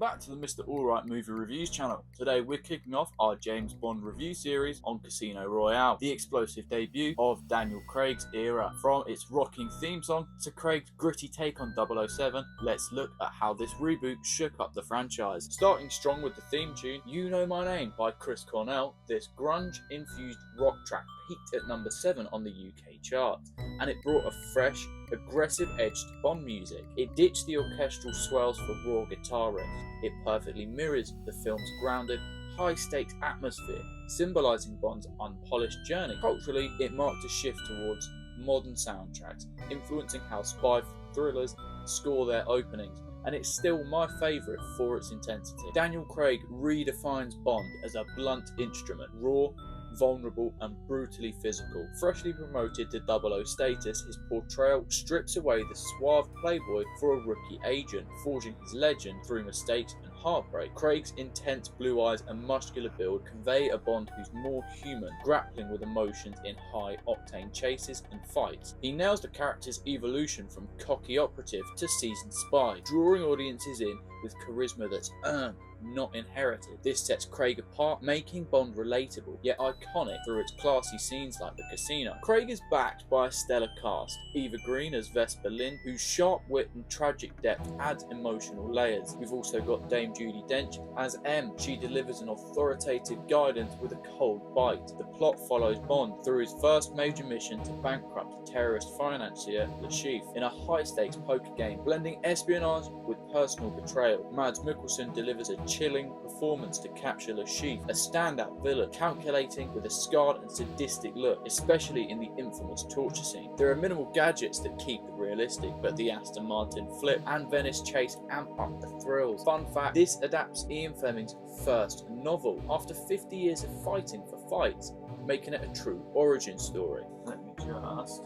back to the Mr. Alright Movie Reviews channel. Today we're kicking off our James Bond review series on Casino Royale, the explosive debut of Daniel Craig's era. From its rocking theme song to Craig's gritty take on 007, let's look at how this reboot shook up the franchise. Starting strong with the theme tune, You Know My Name by Chris Cornell, this grunge-infused rock track peaked at number 7 on the UK chart, and it brought a fresh, aggressive edge to Bond music. It ditched the orchestral swells for raw guitar riffs. It perfectly mirrors the film's grounded, high-stakes atmosphere, symbolising Bond's unpolished journey. Culturally, it marked a shift towards modern soundtracks, influencing how spy thrillers score their openings, and it's still my favourite for its intensity. Daniel Craig redefines Bond as a blunt instrument, raw, vulnerable and brutally physical. Freshly promoted to 00 status, his portrayal strips away the suave playboy for a rookie agent, forging his legend through mistakes and heartbreak. Craig's intense blue eyes and muscular build convey a Bond who's more human, grappling with emotions in high-octane chases and fights. He nails the character's evolution from cocky operative to seasoned spy, drawing audiences in with charisma that's earned, not inherited. This sets Craig apart, making Bond relatable, yet iconic through its classy scenes like the casino. Craig is backed by a stellar cast. Eva Green as Vesper, whose sharp wit and tragic depth adds emotional layers. We've also got Dame Judi Dench as M. She delivers an authoritative guidance with a cold bite. The plot follows Bond through his first major mission to bankrupt terrorist financier Chiffre in a high-stakes poker game, blending espionage with personal betrayal. Mads Mikkelsen delivers a chilling performance to capture Chiffre, a standout villain, calculating with a scarred and sadistic look, especially in the infamous torture scene. There are minimal gadgets that keep it realistic, but the Aston Martin flip and Venice chase amp up the thrills. Fun fact, this adapts Ian Fleming's first novel, after 50 years of fighting for fights, making it a true origin story. Let me just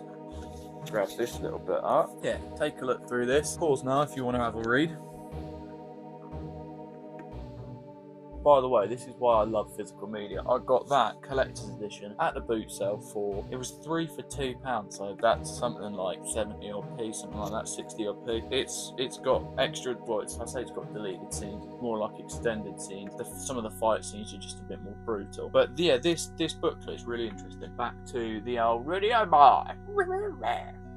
grab this little bit up. Yeah, take a look through this. Pause now if you want to have a read. By the way, this is why I love physical media. I got that collector's edition at the boot sale for, it was 3 for £2, so that's something like 70 odd p, something like that, 60 odd p. It's got extra, well, I say it's got deleted scenes, more like extended scenes. Some of the fight scenes are just a bit more brutal. But yeah, this booklet is really interesting. Back to the old radio bar.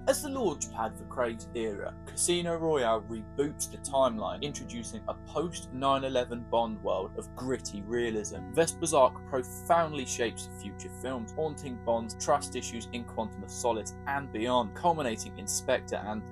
As the launchpad for Craig's era, Casino Royale reboots the timeline, introducing a post-9/11 Bond world of gritty realism. Vesper's arc profoundly shapes the future films, haunting Bond's trust issues in Quantum of Solace and beyond, culminating in Spectre and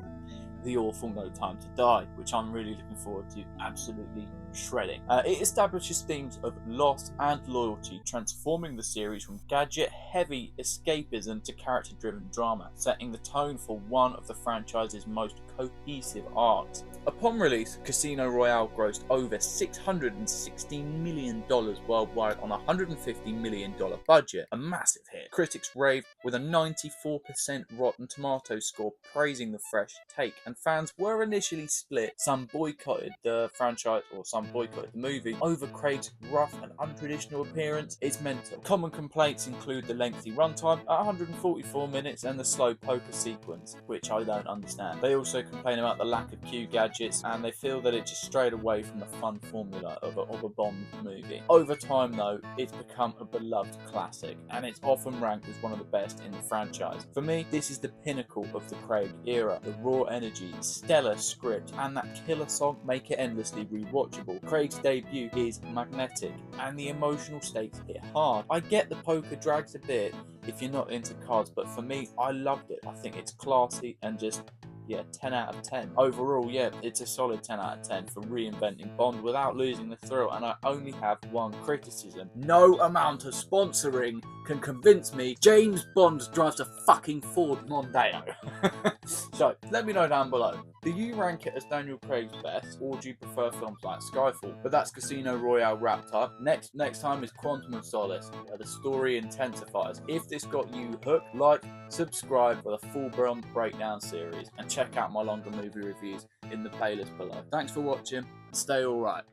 the awful No Time to Die, which I'm really looking forward to absolutely shredding. It establishes themes of loss and loyalty, transforming the series from gadget-heavy escapism to character-driven drama, setting the tone for one of the franchise's most cohesive arcs. Upon release, Casino Royale grossed over $660 million worldwide on a $150 million budget, a massive hit. Critics raved with a 94% Rotten Tomatoes score praising the fresh take, and fans were initially split. Some boycotted the franchise, or some boycotted the movie, over Craig's rough and untraditional appearance. It's mental. Common complaints include the lengthy runtime at 144 minutes and the slow poker sequence, which I don't understand. They also complain about the lack of Q gadgets, and they feel that it just strayed away from the fun formula of a Bond movie. Over time though, it's become a beloved classic, and it's often ranked as one of the best in the franchise. For me, this is the pinnacle of the Craig era. The raw energy, stellar script, and that killer song make it endlessly rewatchable. Craig's debut is magnetic, and the emotional stakes hit hard. I get the poker drags a bit if you're not into cards, but for me, I loved it. I think it's classy and just, yeah, 10 out of 10. Overall, yeah, it's a solid 10 out of 10 for reinventing Bond without losing the thrill, and I only have one criticism. No amount of sponsoring can convince me James Bond drives a fucking Ford Mondeo. So, let me know down below. Do you rank it as Daniel Craig's best, or do you prefer films like Skyfall? But that's Casino Royale wrapped up. Next time is Quantum of Solace, where the story intensifies. If this got you hooked, like, subscribe for the full Bond breakdown series, and check out my longer movie reviews in the playlist below. Thanks for watching, stay alright.